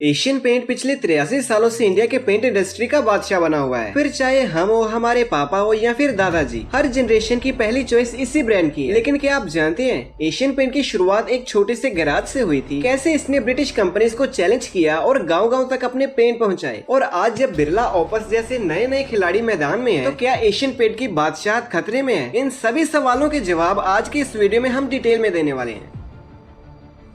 Asian paint पिछले 83 सालों से इंडिया के पेंट इंडस्ट्री का बादशाह बना हुआ है। फिर चाहे हम हो, हमारे पापा हो या फिर दादाजी, हर जनरेशन की पहली चॉइस इसी ब्रांड की है। लेकिन क्या आप जानते हैं, एशियन पेंट की शुरुआत एक छोटे से गैराज से हुई थी। कैसे इसने ब्रिटिश कंपनीज को चैलेंज किया और गाँव-गाँव तक अपने पेंट पहुँचाए। और आज जब बिरला, ओपस जैसे नए नए खिलाड़ी मैदान में है, तो क्या एशियन पेंट की बादशाह खतरे में है? इन सभी सवालों के जवाब आज के इस वीडियो में हम डिटेल में देने वाले हैं।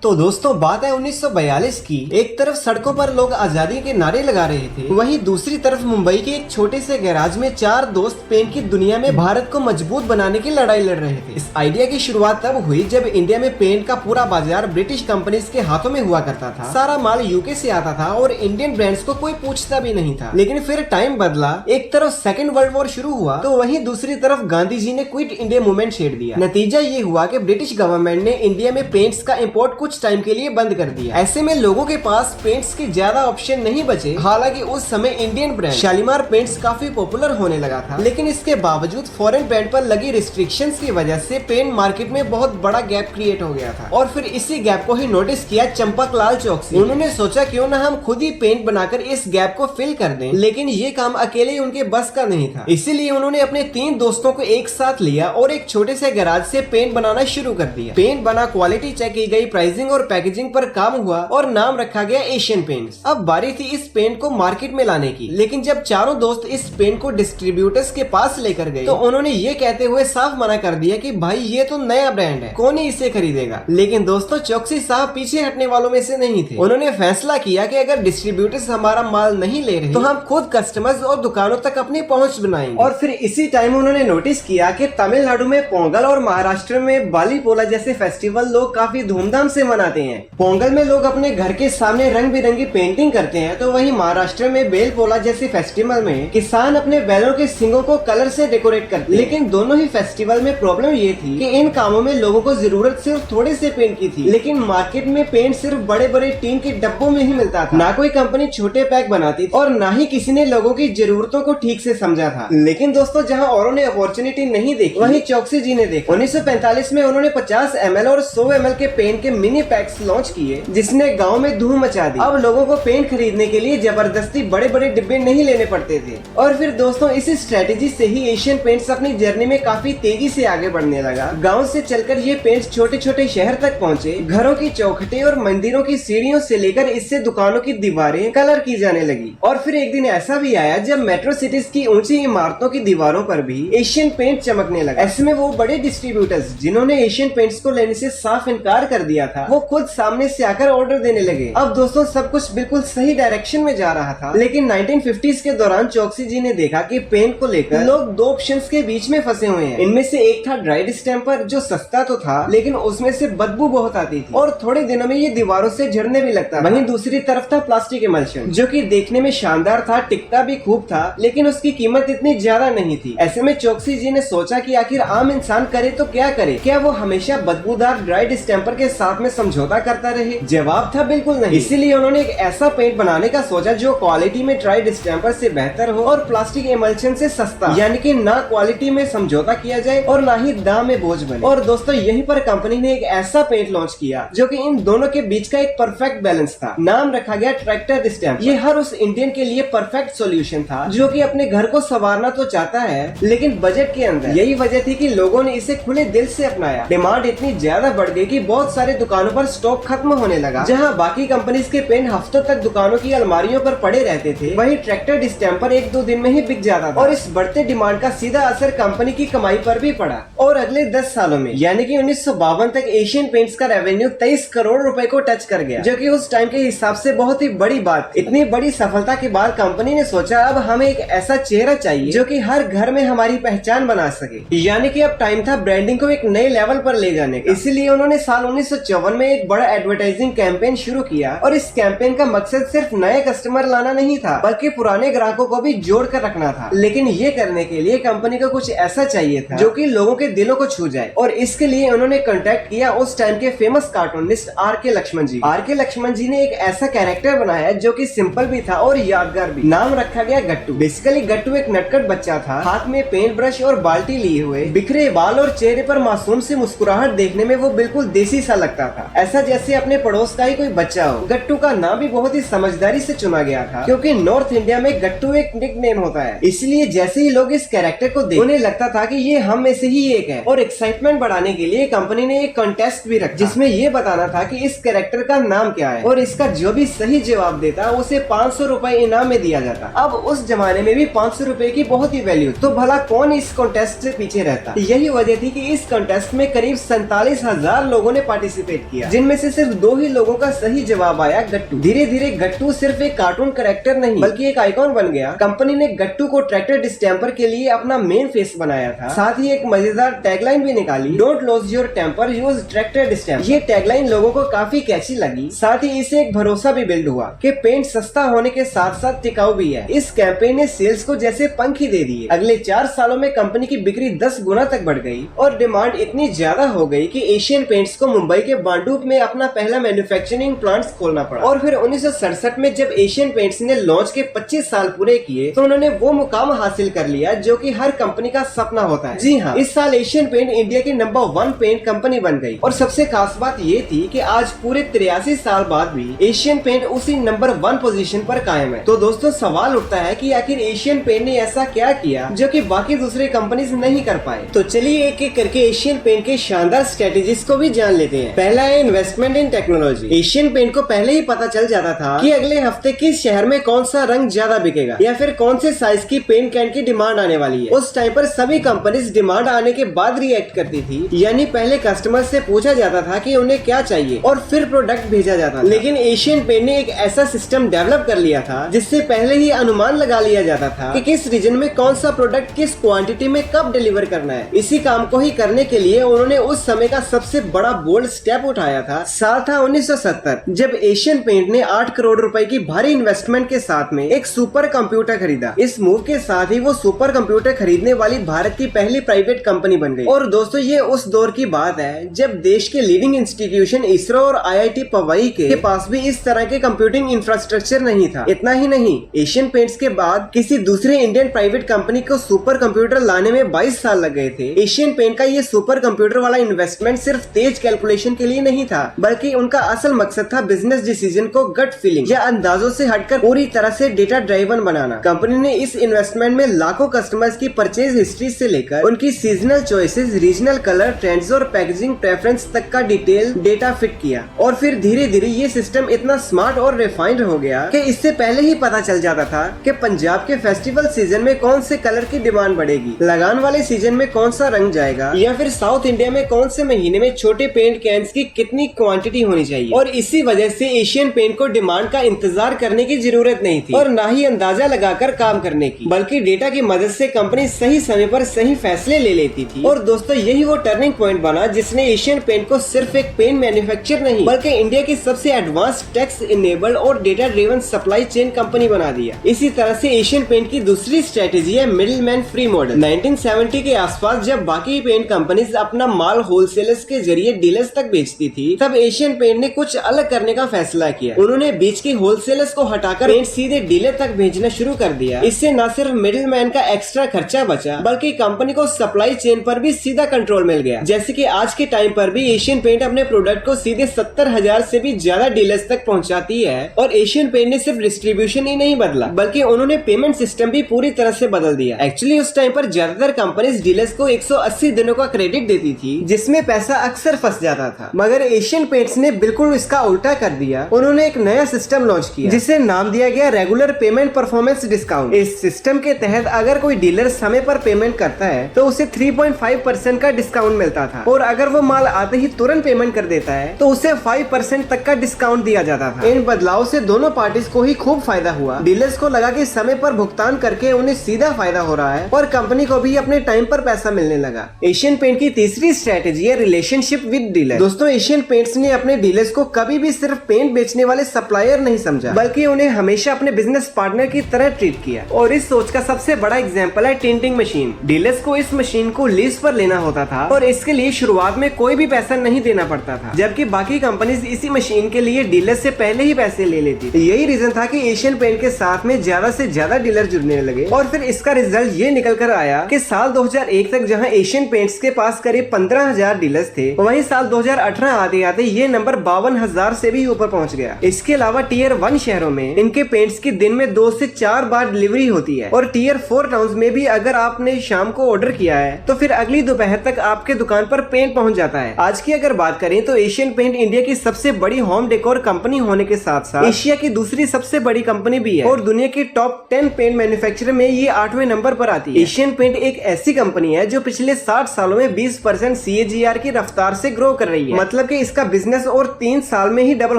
तो दोस्तों, बात है 1942 की। एक तरफ सड़कों पर लोग आजादी के नारे लगा रहे थे, वहीं दूसरी तरफ मुंबई के एक छोटे से गैराज में चार दोस्त पेंट की दुनिया में भारत को मजबूत बनाने की लड़ाई लड़ रहे थे। इस आइडिया की शुरुआत तब हुई जब इंडिया में पेंट का पूरा बाजार ब्रिटिश कंपनीज के हाथों में हुआ करता था। सारा माल यूके से आता था और इंडियन ब्रांड्स को कोई पूछता भी नहीं था। लेकिन फिर टाइम बदला, एक तरफ सेकेंड वर्ल्ड वॉर शुरू हुआ तो वहीं दूसरी तरफ गांधी जी ने क्विट इंडिया मूवमेंट छेड़ दिया। नतीजा ये हुआ कि ब्रिटिश गवर्नमेंट ने इंडिया में पेंट्स का इम्पोर्ट कुछ टाइम के लिए बंद कर दिया। ऐसे में लोगों के पास पेंट्स के ज्यादा ऑप्शन नहीं बचे। हालांकि उस समय इंडियन ब्रांड शालीमार पेंट्स काफी पॉपुलर होने लगा था, लेकिन इसके बावजूद फॉरेन ब्रांड पर लगी रिस्ट्रिक्शंस की वजह से पेंट मार्केट में बहुत बड़ा गैप क्रिएट हो गया था। और फिर इसी गैप को ही नोटिस किया चंपकलाल चौकसी। उन्होंने सोचा क्यों ना हम खुद ही पेंट बनाकर इस गैप को फिल कर दें, लेकिन ये काम अकेले उनके बस का नहीं था। इसीलिए उन्होंने अपने 3 दोस्तों को एक साथ लिया और एक छोटे से गैराज से पेंट बनाना शुरू कर दिया। पेंट बना, क्वालिटी चेक की गई, प्राइसिंग और पैकेजिंग पर काम हुआ और नाम रखा गया एशियन पेंट्स। अब बारी थी इस पेंट को मार्केट में लाने की। लेकिन जब चारों दोस्त इस पेंट को डिस्ट्रीब्यूटर्स के पास लेकर गए तो उन्होंने ये कहते हुए साफ मना कर दिया कि भाई ये तो नया ब्रांड है, कौन ही इसे खरीदेगा। लेकिन दोस्तों, चौकसी साहब पीछे हटने वालों में से नहीं थे। उन्होंने फैसला किया कि अगर डिस्ट्रीब्यूटर्स हमारा माल नहीं ले रहे तो हम खुद कस्टमर्स और दुकानों तक अपनी पहुंच बनाएंगे। और फिर इसी टाइम उन्होंने नोटिस किया कि तमिलनाडु में पोंगल और महाराष्ट्र में बाली पोला जैसे फेस्टिवल लोग काफी धूमधाम से मनाते हैं। पोंगल में लोग अपने घर के सामने रंग बिरंगी पेंटिंग करते हैं, तो वहीं महाराष्ट्र में बेल पोला जैसे फेस्टिवल में किसान अपने बैलों के सींगों को कलर से डेकोरेट करते हैं। लेकिन दोनों ही फेस्टिवल में प्रॉब्लम ये थी कि इन कामों में लोगों को जरूरत सिर्फ थोड़े से पेंट की थी, लेकिन मार्केट में पेंट सिर्फ बड़े बड़े टीन के डब्बों में ही मिलता था। ना कोई कंपनी छोटे पैक बनाती और ना ही किसी ने लोगों की जरूरतों को ठीक से समझा था। लेकिन दोस्तों, जहाँ औरों ने अपॉर्चुनिटी नहीं देखी, वहीं चौकसी जी ने देखा। 1945 में उन्होंने 50 ml और 100 ml के पेंट के मिनी पैक्स लॉन्च किए, जिसने गांव में धूम मचा दी। अब लोगों को पेंट खरीदने के लिए जबरदस्ती बड़े बड़े डिब्बे नहीं लेने पड़ते थे। और फिर दोस्तों, इस स्ट्रेटेजी से ही एशियन पेंट्स अपनी जर्नी में काफी तेजी से आगे बढ़ने लगा। गांव से चलकर ये पेंट्स छोटे छोटे शहर तक पहुंचे। घरों की चौखटें और मंदिरों की सीढ़ियों से लेकर इससे दुकानों की दीवारें कलर की जाने लगी। और फिर एक दिन ऐसा भी आया जब मेट्रो सिटीज की ऊंची इमारतों की दीवारों पर भी एशियन पेंट चमकने लगा। ऐसे में वो बड़े डिस्ट्रीब्यूटर्स जिन्होंने एशियन पेंट्स को लेने से साफ इनकार कर दिया था, वो खुद सामने से आकर ऑर्डर देने लगे। अब दोस्तों, सब कुछ बिल्कुल सही डायरेक्शन में जा रहा था। लेकिन 1950s के दौरान चौकसी जी ने देखा कि पेंट को लेकर लोग 2 ऑप्शंस के बीच में फंसे हुए हैं। इनमें से एक था ड्राई डिस्टेम्पर, जो सस्ता तो था लेकिन उसमें से बदबू बहुत आती थी और थोड़े दिनों में ये दीवारों से झड़ने भी लगता था। वहीं दूसरी तरफ था प्लास्टिक इमल्शन, जो कि देखने में शानदार था, टिकता भी खूब था, लेकिन उसकी कीमत इतनी ज्यादा नहीं थी। ऐसे में चौकसी जी ने सोचा कि आखिर आम इंसान करे तो क्या करे, क्या वो हमेशा बदबूदार ड्राई डिस्टेम्पर के साथ में समझौता करता रहे? जवाब था बिल्कुल नहीं। इसीलिए उन्होंने एक ऐसा पेंट बनाने का सोचा जो क्वालिटी में ड्राई डिस्टेम्पर से बेहतर हो और प्लास्टिक इमल्शन से सस्ता, यानी कि ना क्वालिटी में समझौता किया जाए और ना ही दाम में बोझ बने। और दोस्तों, यहीं पर कंपनी ने एक ऐसा पेंट लॉन्च किया जो कि इन दोनों के बीच का एक परफेक्ट बैलेंस था। नाम रखा गया ट्रैक्टर डिस्टेम्पर। ये हर उस इंडियन के लिए परफेक्ट सोल्यूशन था जो कि अपने घर को संवारना तो चाहता है, लेकिन बजट के अंदर। यही वजह थी कि लोगों ने इसे खुले दिल से अपनाया। डिमांड इतनी ज्यादा बढ़ गई कि बहुत सारे दुकानों पर स्टॉक खत्म होने लगा। जहाँ बाकी कंपनीज के पेंट हफ्तों तक दुकानों की अलमारियों पर पड़े रहते थे, वहीं ट्रैक्टर डिस्टेम्पर 1-2 दिन में ही बिक जाता था। और इस बढ़ते डिमांड का सीधा असर कंपनी की कमाई पर भी पड़ा। और अगले 10 सालों में, यानी कि 1952 तक एशियन पेंट्स का रेवेन्यू 23 करोड़ रुपए को टच कर गया, जो कि उस टाइम के हिसाब से बहुत ही बड़ी बात। इतनी बड़ी सफलता के बाद कंपनी ने सोचा अब हमें एक ऐसा चेहरा चाहिए जो कि हर घर में हमारी पहचान बना सके। यानी कि अब टाइम था ब्रांडिंग को एक नए लेवल पर ले जाने का। इसीलिए उन्होंने साल 1954 में एक बड़ा एडवर्टाइजिंग कैंपेन शुरू किया। और इस कैंपेन का मकसद सिर्फ नए कस्टमर लाना नहीं था, बल्कि पुराने ग्राहकों को भी जोड़ कर रखना था। लेकिन ये करने के लिए कंपनी को कुछ ऐसा चाहिए था जो कि लोगों के दिलों को छू जाए। और इसके लिए उन्होंने कांटेक्ट किया उस टाइम के फेमस कार्टूनिस्ट R.K. लक्ष्मण जी। R.K. लक्ष्मण जी ने एक ऐसा कैरेक्टर बनाया जो कि सिंपल भी था और यादगार भी। नाम रखा गया गट्टू। बेसिकली गट्टू एक नटखट बच्चा था, हाथ में पेंट ब्रश और बाल्टी लिए हुए, बिखरे बाल और चेहरे पर मासूम सी मुस्कुराहट देखने में वो बिल्कुल देसी सा लगता था। था, ऐसा जैसे अपने पड़ोस का ही कोई बच्चा हो। गट्टू का नाम भी बहुत ही समझदारी से चुना गया था, क्योंकि नॉर्थ इंडिया में गट्टू एक निकनेम होता है। इसलिए जैसे ही लोग इस कैरेक्टर को देख, उन्हें लगता था कि ये हम में से ही एक है। और एक्साइटमेंट बढ़ाने के लिए कंपनी ने एक कॉन्टेस्ट भी रखा, जिसमें ये बताना था कि इस कैरेक्टर का नाम क्या है, और इसका जो भी सही जवाब देता उसे 500 रुपए इनाम में दिया जाता। अब उस जमाने में भी 500 रुपए की बहुत ही वैल्यू, तो भला कौन इस कॉन्टेस्ट से पीछे रहता। यही वजह थी कि इस कॉन्टेस्ट में करीब 47,000 लोगों ने पार्टिसिपेट किया, जिनमें से सिर्फ 2 ही लोगों का सही जवाब आया, गट्टू। धीरे धीरे गट्टू सिर्फ एक कार्टून कैरेक्टर नहीं बल्कि एक आइकॉन बन गया। कंपनी ने गट्टू को ट्रैक्टर डिस्टेम्पर के लिए अपना मेन फेस बनाया था। साथ ही एक मजेदार टैगलाइन भी निकाली, don't lose your temper, use tractor distemper. ये टैगलाइन लोगों को काफी कैची लगी। साथ ही इसे एक भरोसा भी बिल्ड हुआ कि पेंट सस्ता होने के साथ साथ टिकाऊ भी है। इस कैंपेन ने सेल्स को जैसे पंख ही दे दिए। अगले 4 सालों में कंपनी की बिक्री 10 गुना तक बढ़ गई और डिमांड इतनी ज्यादा हो गई कि एशियन पेंट्स को मुंबई के बांडुप में अपना पहला मैन्युफैक्चरिंग प्लांट खोलना पड़ा। और फिर 1967 में जब एशियन पेंट्स ने लॉन्च के 25 साल पूरे किए तो उन्होंने वो मुकाम हासिल कर लिया जो कि हर कंपनी का सपना होता है। जी हाँ, इस साल एशियन पेंट इंडिया की नंबर 1 पेंट कंपनी बन गई। और सबसे खास बात ये थी कि आज पूरे 83 साल बाद भी एशियन पेंट उसी नंबर 1 पोजीशन पर कायम है। तो दोस्तों सवाल उठता है कि आखिर एशियन पेंट ने ऐसा क्या किया जो कि बाकी दूसरे कंपनीज नहीं कर पाए। तो चलिए एक एक करके एशियन पेंट के शानदार स्ट्रेटेजीज को भी जान लेते हैं। पहला है investment in technology. Asian paint को पहले ही पता चल जाता था कि अगले हफ्ते किस शहर में कौन सा रंग ज्यादा बिकेगा या फिर कौन से साइज की पेंट कैन की डिमांड आने वाली है। उस टाइम पर सभी कंपनीज डिमांड आने के बाद रिएक्ट करती थी, यानी पहले कस्टमर से पूछा जाता था कि उन्हें क्या चाहिए और फिर प्रोडक्ट भेजा जाता था। लेकिन एशियन पेंट ने एक ऐसा सिस्टम डेवलप कर लिया था जिससे पहले ही अनुमान लगा लिया जाता था कि किस रीजन में कौन सा प्रोडक्ट किस क्वांटिटी में कब डिलीवर करना है। इसी काम को ही करने के लिए उन्होंने उस समय का सबसे बड़ा बोल्ड स्टेप उठाया था। साल था 1970 जब एशियन पेंट ने 8 करोड़ रुपए की भारी इन्वेस्टमेंट के साथ में एक सुपर कंप्यूटर खरीदा। इस मूव के साथ ही वो सुपर कंप्यूटर खरीदने वाली भारत की पहली प्राइवेट कंपनी बन गई। और दोस्तों ये उस दौर की बात है जब देश के लीडिंग इंस्टीट्यूशन इसरो और IIT पवई के पास भी इस तरह के कंप्यूटिंग इंफ्रास्ट्रक्चर नहीं था। इतना ही नहीं, एशियन पेंट्स के बाद किसी दूसरे इंडियन प्राइवेट कंपनी को सुपर कंप्यूटर लाने में 22 साल लग गए थे। एशियन पेंट का ये सुपर कंप्यूटर वाला इन्वेस्टमेंट सिर्फ तेज कैलकुलेशन के लिए नहीं था, बल्कि उनका असल मकसद था बिजनेस डिसीजन को गट फीलिंग या अंदाजों से हटकर पूरी तरह से डेटा ड्राइवन बनाना। कंपनी ने इस इन्वेस्टमेंट में लाखों कस्टमर्स की परचेज हिस्ट्री से लेकर उनकी seasonal choices, regional colour trends और पैकेजिंग प्रेफरेंस तक का डिटेल डेटा फिट किया। और फिर धीरे धीरे ये सिस्टम इतना स्मार्ट और रिफाइंड हो गया कि इससे पहले ही पता चल जाता था कि पंजाब के फेस्टिवल सीजन में कौन से कलर की डिमांड बढ़ेगी, लगान वाले सीजन में कौन सा रंग जाएगा, या फिर साउथ इंडिया में कौन से महीने में छोटे पेंट कैंस की कितनी क्वांटिटी होनी चाहिए। और इसी वजह से एशियन पेंट को डिमांड का इंतजार करने की जरूरत नहीं थी और ना ही अंदाजा लगाकर काम करने की, बल्कि डेटा की मदद से कंपनी सही समय पर सही फैसले ले लेती थी। और दोस्तों यही वो टर्निंग पॉइंट बना जिसने एशियन पेंट को सिर्फ एक पेंट मैन्युफैक्चर नहीं बल्कि इंडिया की सबसे एडवांस टेक्स इनेबल्ड और data driven supply chain company बना दिया। इसी तरह से एशियन पेंट की दूसरी स्ट्रेटेजी है मिडिल मैन फ्री मॉडल। 1970 के आसपास जब बाकी पेंट कंपनीज अपना माल होलसेलर्स के जरिए डीलर्स तक बेचती थी, तब एशियन पेंट ने कुछ अलग करने का फैसला किया। उन्होंने बीच के होलसेलर्स को हटाकर पेंट सीधे डीलर तक भेजना शुरू कर दिया। इससे न सिर्फ मिडिल मैन का एक्स्ट्रा खर्चा बचा बल्कि कंपनी को सप्लाई चेन पर भी सीधा कंट्रोल मिल गया। जैसे कि आज के टाइम पर भी एशियन पेंट अपने प्रोडक्ट को सीधे 70,000 से भी ज्यादा डीलर्स तक पहुंचाती है। और एशियन पेंट ने सिर्फ डिस्ट्रीब्यूशन ही नहीं बदला बल्कि उन्होंने पेमेंट सिस्टम भी पूरी तरह से बदल दिया। एक्चुअली उस टाइम पर ज्यादातर कंपनीज डीलर्स को 180 दिनों का क्रेडिट देती थी, जिसमें पैसा अक्सर फंस जाता था। मगर एशियन पेंट्स ने बिल्कुल इसका उल्टा कर दिया। उन्होंने एक नया सिस्टम लॉन्च किया जिसे नाम दिया गया रेगुलर पेमेंट परफॉर्मेंस डिस्काउंट। इस सिस्टम के तहत अगर कोई डीलर समय पर पेमेंट करता है तो उसे 3.5% का डिस्काउंट मिलता था, और अगर वो माल आते ही तुरंत पेमेंट कर देता है तो उसे 5% तक का डिस्काउंट दिया जाता था। इन बदलाव से दोनों पार्टीज को ही खूब फायदा हुआ। डीलर्स को लगा कि समय पर भुगतान करके उन्हें सीधा फायदा हो रहा है और कंपनी को भी अपने टाइम पर पैसा मिलने लगा। एशियन पेंट की तीसरी स्ट्रेटेजी है रिलेशनशिप विद डीलर। दोस्तों एशियन पेंट्स ने अपने डीलर्स को कभी भी सिर्फ पेंट बेचने वाले सप्लायर नहीं समझा, बल्कि उन्हें हमेशा अपने बिजनेस पार्टनर की तरह ट्रीट किया। और इस सोच का सबसे बड़ा एग्जांपल है टिंटिंग मशीन। डीलर्स को इस मशीन को लीज पर लेना होता था और इसके लिए शुरुआत में कोई भी पैसा नहीं देना पड़ता था, जबकि बाकी कंपनीज इसी मशीन के लिए डीलर से पहले ही पैसे ले लेती थी। यही रीजन था कि एशियन पेंट के साथ में ज्यादा से ज्यादा डीलर जुड़ने लगे। और फिर इसका रिजल्ट ये निकल कर आया कि साल 2001 तक जहां एशियन पेंट्स के पास करीब 15,000 डीलर्स थे, वहीं साल 2018 आते आते ये नंबर 52,000 से भी ऊपर पहुंच गया। इसके अलावा टीयर 1 शहरों में इनके पेंट्स की दिन में 2 से 4 बार डिलीवरी होती है और टीयर 4 टाउन्स में भी अगर आपने शाम को ऑर्डर किया है तो फिर अगली दोपहर तक आपके दुकान पर पेंट पहुंच जाता है। आज की अगर बात करें तो एशियन पेंट इंडिया की सबसे बड़ी होम डेकोर कंपनी होने के साथ साथ एशिया की दूसरी सबसे बड़ी कंपनी भी है और दुनिया की टॉप 10 पेंट मैन्युफैक्चरर में ये 8वें नंबर पर आती है। एशियन पेंट एक ऐसी कंपनी है जो पिछले 60 सालों में 20% CAGR की रफ्तार से ग्रो कर रही है। मतलब कि इसका बिजनेस और 3 साल में ही डबल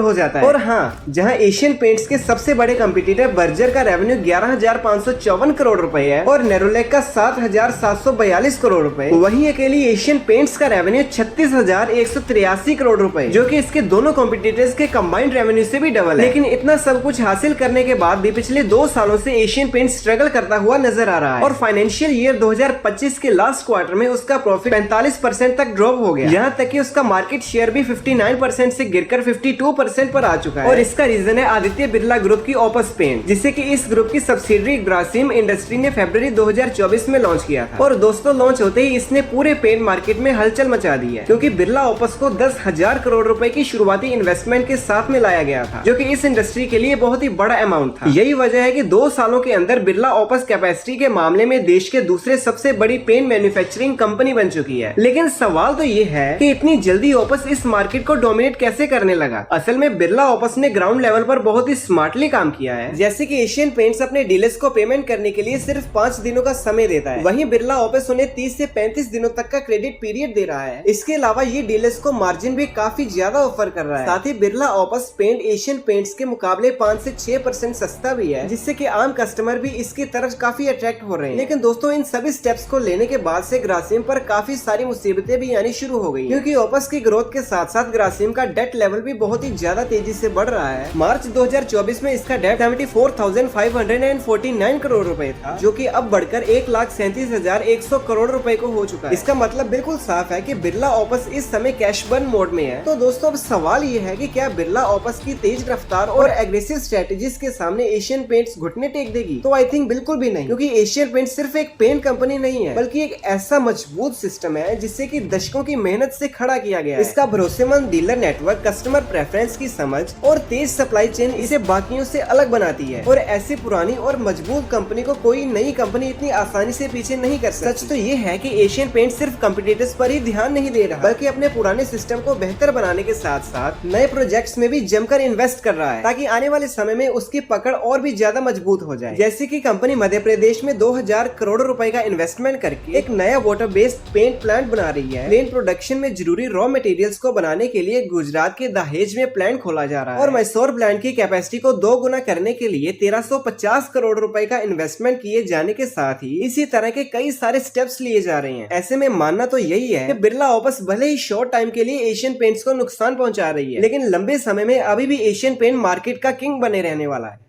हो जाता है। और हाँ, जहां एशियन पेंट्स के सबसे बड़े कंपटीटर बर्जर का रेवेन्यू 11,554 करोड़ रुपए है और नेरोलैक का 7,742 करोड़ रुपए, वहीं अकेली एशियन पेंट्स का रेवेन्यू 36,183 करोड़ रुपए, जो कि इसके दोनों कॉम्पिटिटर्स के कंबाइंड रेवेन्यू से भी डबल है। लेकिन इतना सब कुछ हासिल करने के बाद भी पिछले 2 सालों से एशियन पेंट स्ट्रगल करता हुआ नजर आ रहा है और फाइनेंशियल ईयर 2025 के लास्ट क्वार्टर में उसका प्रॉफिट 45% तक ड्रॉप हो गया। यहाँ तक कि उसका मार्केट शेयर भी 59% से गिरकर 52% पर आ चुका है। और इसका रीजन है आदित्य बिरला ग्रुप की ओपस पेंट, जिसे कि इस ग्रुप की सब्सिडरी ग्रासिम इंडस्ट्री ने फरवरी 2024 में लॉन्च किया था। और दोस्तों, लॉन्च होते ही इसने पूरे पेंट मार्केट में हलचल मचा दी है, क्योंकि बिरला ओपस को 10,000 करोड़ रुपए की शुरुआती इन्वेस्टमेंट के साथ में लाया गया था, जो कि इस इंडस्ट्री के लिए बहुत ही बड़ा अमाउंट था। यही वजह है कि 2 सालों के अंदर बिरला ओपस कैपेसिटी के मामले में देश के दूसरे सबसे बड़ी पेंट मैन्युफैक्चरिंग कंपनी बन चुकी है। लेकिन सवाल तो ये है कि इतनी जल्दी ओपस इस मार्केट को डोमिनेट कैसे करने लगा। असल में बिरला ओपस ने ग्राउंड लेवल पर बहुत ही स्मार्टली काम किया है। जैसे कि एशियन पेंट्स अपने डीलर्स को पेमेंट करने के लिए सिर्फ 5 दिनों का समय देता है, वहीं बिरला ओपस उन्हें 30 से 35 दिनों तक का क्रेडिट पीरियड दे रहा है। इसके अलावा ये डीलर्स को मार्जिन भी काफी ज्यादा ऑफर कर रहा है। साथ ही Birla opus paint Asian paints के मुकाबले 5 से 6% सस्ता भी है, जिससे कि आम कस्टमर भी इसकी तरफ काफी अट्रैक्ट हो रहे हैं। लेकिन दोस्तों, इन सभी स्टेप्स को लेने के बाद से ग्रासिम पर काफी सारी मुसीबतें भी आनी शुरू हो गई, क्योंकि ओपस की ग्रोथ के साथ साथ ग्रासिम का डेट लेवल भी बहुत ही ज्यादा तेजी से बढ़ रहा है। मार्च 2024 में इसका डेट 74,549 करोड़ रुपए था, जो कि अब बढ़कर 1,37,100 करोड़ रुपए को हो चुका है। इसका मतलब बिल्कुल साफ है कि बिरला ओपस इस समय कैश बर्न मोड में है। तो दोस्तों, अब सवाल ये है कि क्या बिरला ओपस की तेज रफ्तार और एग्रेसिव स्ट्रेटेजीज के सामने एशियन पेंट्स घुटने टेक देगी? तो आई थिंक बिल्कुल भी नहीं, क्योंकि एशियन पेंट्स सिर्फ एक पेंट कंपनी नहीं है, बल्कि एक ऐसा मजबूत सिस्टम है जिससे कि दशकों की मेहनत से खड़ा किया गया है। इसका भरोसेमंद डीलर नेटवर्क, कस्टमर प्रेफरेंस की समझ और तेज सप्लाई चेन इसे बाकियों से अलग बनाती है। और ऐसी पुरानी और मजबूत कंपनी को कोई नई कंपनी इतनी आसानी से पीछे नहीं कर सकती। सच तो ये है कि एशियन पेंट सिर्फ कंपटीटर्स पर ही ध्यान नहीं दे रहा, बल्कि अपने पुराने सिस्टम को बेहतर बनाने के साथ साथ नए प्रोजेक्ट्स में भी जमकर इन्वेस्ट कर रहा है, ताकि आने वाले समय में उसकी पकड़ और भी ज्यादा मजबूत हो जाए। जैसे कि कंपनी मध्य प्रदेश में 2,000 करोड़ रुपए का इन्वेस्टमेंट करके एक नया वाटर बेस्ड पेंट प्लांट बना रही है। पेंट प्रोडक्शन में जरूरी रॉ मटेरियल्स को बनाने के लिए गुजरात के दहेज में प्लांट खोला जा रहा है और मैसूर प्लांट की कैपेसिटी को 2 गुना करने के लिए 1350 करोड़ रुपए का इन्वेस्टमेंट किए जाने के साथ ही इसी तरह के कई सारे स्टेप्स लिए जा रहे हैं। ऐसे में मानना तो यही है कि बिरला ओपस भले ही शॉर्ट टाइम के लिए एशियन पेंट्स को नुकसान पहुंचा रही है, लेकिन लंबे समय में अभी भी एशियन पेंट मार्केट का किंग बने रहने वाला है।